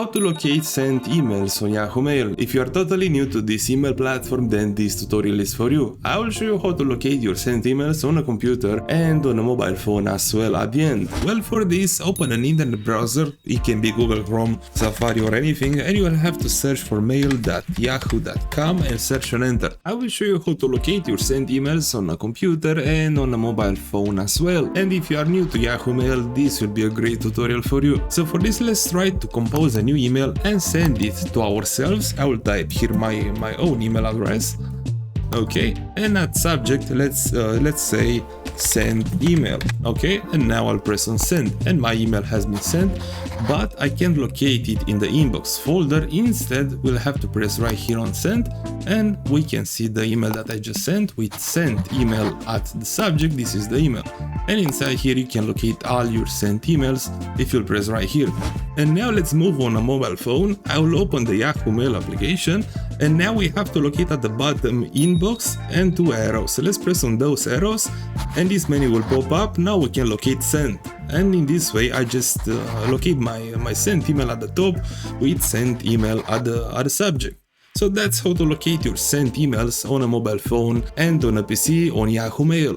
How to locate sent emails on Yahoo Mail. If you are totally new to this email platform, then this tutorial is for you. I will show you how to locate your sent emails on a computer and on a mobile phone as well at the end. Well, for this, open an internet browser. It can be Google Chrome, Safari or anything, and you will have to search for mail.yahoo.com and search and enter. I will show you how to locate your sent emails on a computer and on a mobile phone as well. And if you are new to Yahoo Mail, this will be a great tutorial for you. So for this, let's try to compose a new email and send it to ourselves. I will type here my own email address. Okay, and at subject, let's say send email. Okay, and now I'll press on send, and my email has been sent, but I can't locate it in the inbox folder. Instead, we'll have to press right here on send, and we can see the email that I just sent with sent email at the subject. This is the email, and inside here you can locate all your sent emails if you'll press right here. And now let's move on a mobile phone. I will open the Yahoo Mail application, and now we have to locate at the bottom inbox and two arrows. So let's press on those arrows and this menu will pop up. Now we can locate sent, and in this way I just locate my sent email at the top with sent email at the subject. So that's how to locate your sent emails on a mobile phone and on a PC on Yahoo Mail.